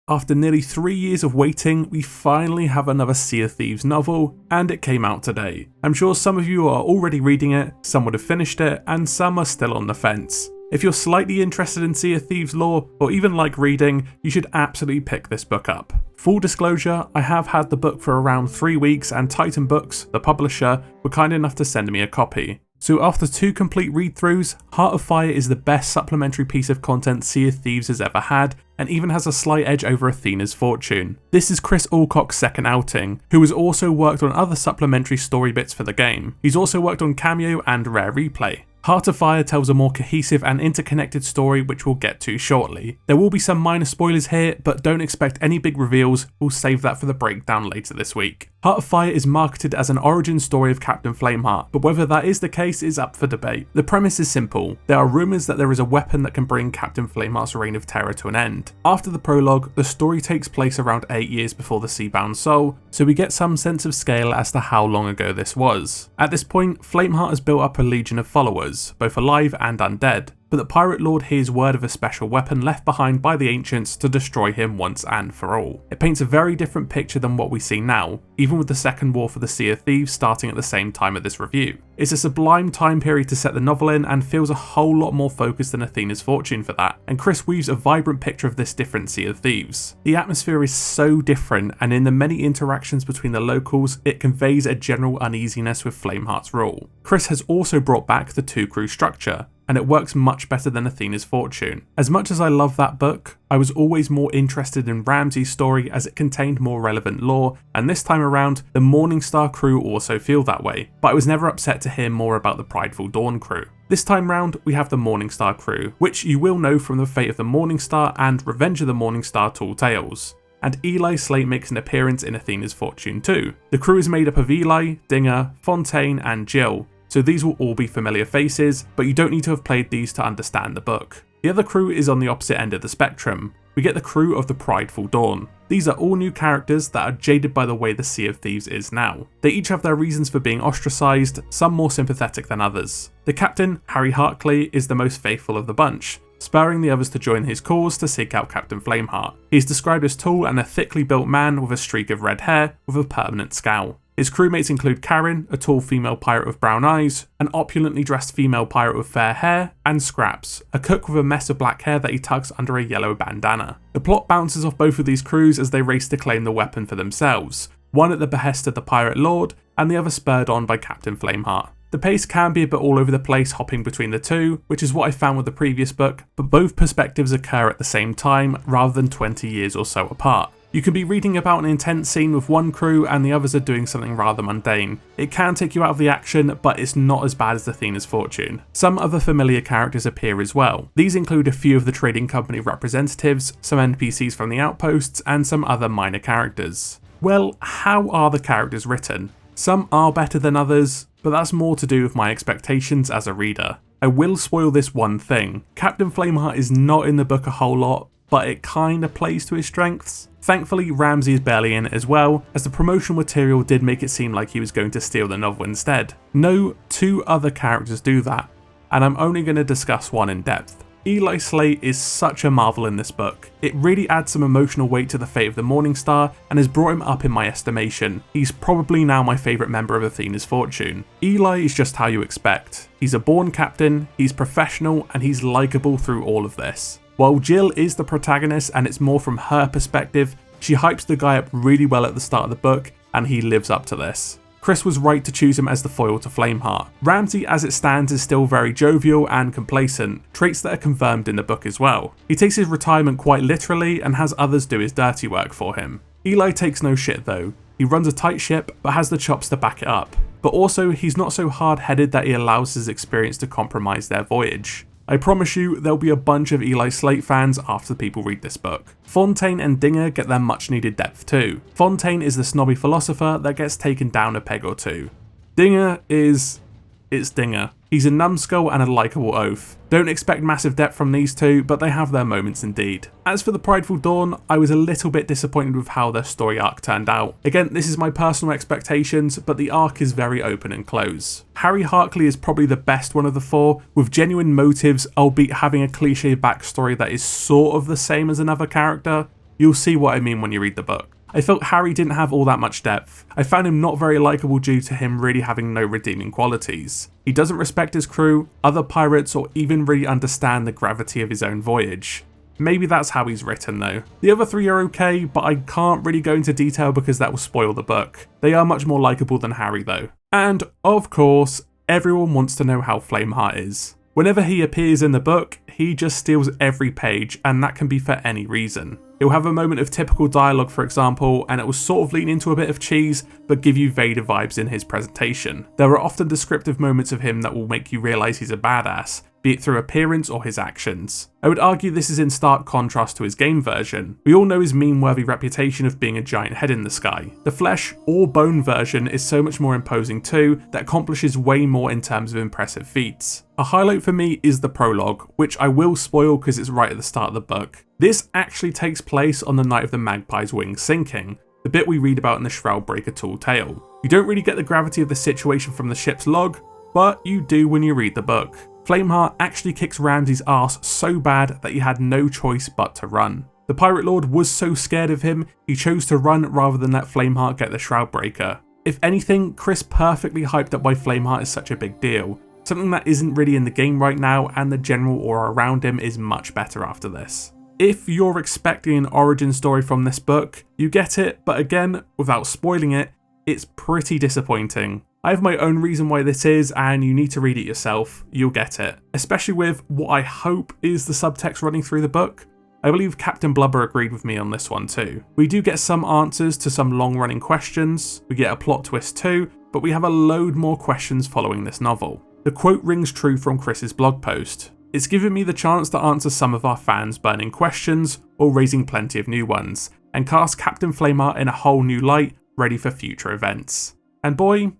After nearly 3 years of waiting, we finally have another Sea of Thieves novel, and it came out today. I'm sure some of you are already reading it, some would have finished it, and some are still on the fence. If you're slightly interested in Sea of Thieves lore, or even like reading, you should absolutely pick this book up. Full disclosure, I have had the book for around 3 weeks, and Titan Books, the publisher, were kind enough to send me a copy. So after 2 complete read-throughs, Heart of Fire is the best supplementary piece of content Sea of Thieves has ever had, and even has a slight edge over Athena's Fortune. This is Chris Allcock's second outing, who has also worked on other supplementary story bits for the game. He's also worked on Cameo and Rare Replay. Heart of Fire tells a more cohesive and interconnected story, which we'll get to shortly. There will be some minor spoilers here, but don't expect any big reveals, we'll save that for the breakdown later this week. Heart of Fire is marketed as an origin story of Captain Flameheart, but whether that is the case is up for debate. The premise is simple. There are rumours that there is a weapon that can bring Captain Flameheart's reign of terror to an end. After the prologue, the story takes place around 8 years before the Seabound Soul, so we get some sense of scale as to how long ago this was. At this point, Flameheart has built up a legion of followers, both alive and undead, but the Pirate Lord hears word of a special weapon left behind by the ancients to destroy him once and for all. It paints a very different picture than what we see now, even with the second war for the Sea of Thieves starting at the same time of this review. It's a sublime time period to set the novel in and feels a whole lot more focused than Athena's Fortune for that, and Chris weaves a vibrant picture of this different Sea of Thieves. The atmosphere is so different, and in the many interactions between the locals, it conveys a general uneasiness with Flameheart's rule. Chris has also brought back the 2-crew structure, and it works much better than Athena's Fortune. As much as I love that book, I was always more interested in Ramsey's story as it contained more relevant lore, and this time around, the Morningstar crew also feel that way, but I was never upset to hear more about the Prideful Dawn crew. This time round, we have the Morningstar crew, which you will know from the Fate of the Morningstar and Revenge of the Morningstar tall tales. And Eli Slay makes an appearance in Athena's Fortune too. The crew is made up of Eli, Dinger, Fontaine and Jill, so these will all be familiar faces, but you don't need to have played these to understand the book. The other crew is on the opposite end of the spectrum. We get the crew of the Prideful Dawn. These are all new characters that are jaded by the way the Sea of Thieves is now. They each have their reasons for being ostracised, some more sympathetic than others. The captain, Hartley, is the most faithful of the bunch, spurring the others to join his cause to seek out Captain Flameheart. He is described as tall and a thickly built man with a streak of red hair with a permanent scowl. His crewmates include Karen, a tall female pirate with brown eyes, an opulently dressed female pirate with fair hair, and Scraps, a cook with a mess of black hair that he tucks under a yellow bandana. The plot bounces off both of these crews as they race to claim the weapon for themselves, one at the behest of the Pirate Lord, and the other spurred on by Captain Flameheart. The pace can be a bit all over the place hopping between the two, which is what I found with the previous book, but both perspectives occur at the same time rather than 20 years or so apart. You can be reading about an intense scene with one crew and the others are doing something rather mundane. It can take you out of the action, but it's not as bad as Athena's Fortune. Some other familiar characters appear as well. These include a few of the trading company representatives, some NPCs from the outposts, and some other minor characters. Well, how are the characters written? Some are better than others, but that's more to do with my expectations as a reader. I will spoil this one thing. Captain Flameheart is not in the book a whole lot, but it kinda plays to his strengths. Thankfully, Ramsey is barely in it as well, as the promotional material did make it seem like he was going to steal the novel instead. No, 2 other characters do that, and I'm only going to discuss one in depth. Eli Slay is such a marvel in this book. It really adds some emotional weight to the fate of the Morningstar and has brought him up in my estimation. He's probably now my favourite member of Athena's Fortune. Eli is just how you expect. He's a born captain, he's professional, and he's likeable through all of this. While Jill is the protagonist and it's more from her perspective, she hypes the guy up really well at the start of the book, and he lives up to this. Chris was right to choose him as the foil to Flameheart. Ramsey as it stands is still very jovial and complacent, traits that are confirmed in the book as well. He takes his retirement quite literally and has others do his dirty work for him. Eli takes no shit though. He runs a tight ship but has the chops to back it up. But also he's not so hard-headed that he allows his experience to compromise their voyage. I promise you there'll be a bunch of Eli Slate fans after people read this book. Fontaine and Dinger get their much needed depth too. Fontaine is the snobby philosopher that gets taken down a peg or two. Dinger is... it's Dinger. He's a numbskull and a likeable oaf. Don't expect massive depth from these two, but they have their moments indeed. As for the Prideful Dawn, I was a little bit disappointed with how their story arc turned out. Again, this is my personal expectations, but the arc is very open and close. Harkley is probably the best one of the 4, with genuine motives, albeit having a cliche backstory that is sort of the same as another character. You'll see what I mean when you read the book. I felt Harry didn't have all that much depth. I found him not very likeable due to him really having no redeeming qualities. He doesn't respect his crew, other pirates, or even really understand the gravity of his own voyage. Maybe that's how he's written though. The other three are okay, but I can't really go into detail because that will spoil the book. They are much more likeable than Harry though. And of course, everyone wants to know how Flameheart is. Whenever he appears in the book, he just steals every page, and that can be for any reason. He'll have a moment of typical dialogue, for example, and it will sort of lean into a bit of cheese, but give you Vader vibes in his presentation. There are often descriptive moments of him that will make you realise he's a badass, be it through appearance or his actions. I would argue this is in stark contrast to his game version. We all know his meme-worthy reputation of being a giant head in the sky. The flesh or bone version is so much more imposing too, that accomplishes way more in terms of impressive feats. A highlight for me is the prologue, which I will spoil because it's right at the start of the book. This actually takes place on the night of the Magpie's wings sinking, the bit we read about in the Shroudbreaker Tall Tale. You don't really get the gravity of the situation from the ship's log, but you do when you read the book. Flameheart actually kicks Ramsay's ass so bad that he had no choice but to run. The Pirate Lord was so scared of him, he chose to run rather than let Flameheart get the Shroudbreaker. If anything, Chris perfectly hyped up why Flameheart is such a big deal, something that isn't really in the game right now, and the general aura around him is much better after this. If you're expecting an origin story from this book, you get it, but again, without spoiling it, it's pretty disappointing. I have my own reason why this is, and you need to read it yourself, you'll get it. Especially with what I hope is the subtext running through the book. I believe Captain Blubber agreed with me on this one too. We do get some answers to some long-running questions, we get a plot twist too, but we have a load more questions following this novel. The quote rings true from Chris's blog post. It's given me the chance to answer some of our fans' burning questions, or raising plenty of new ones, and cast Captain Flameheart in a whole new light, ready for future events. And boy,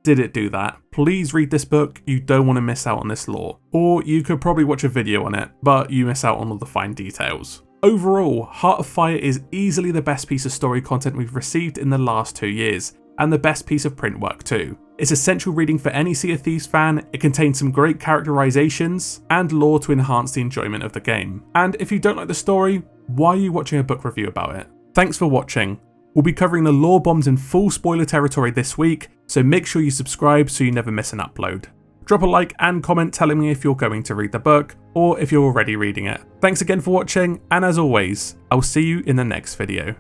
did it do that. Please read this book, you don't want to miss out on this lore. Or you could probably watch a video on it, but you miss out on all the fine details. Overall, Heart of Fire is easily the best piece of story content we've received in the last 2 years, and the best piece of print work too. It's essential reading for any Sea of Thieves fan, it contains some great characterizations and lore to enhance the enjoyment of the game. And if you don't like the story, why are you watching a book review about it? Thanks for watching. We'll be covering the lore bombs in full spoiler territory this week, so make sure you subscribe so you never miss an upload. Drop a like and comment telling me if you're going to read the book, or if you're already reading it. Thanks again for watching, and as always, I'll see you in the next video.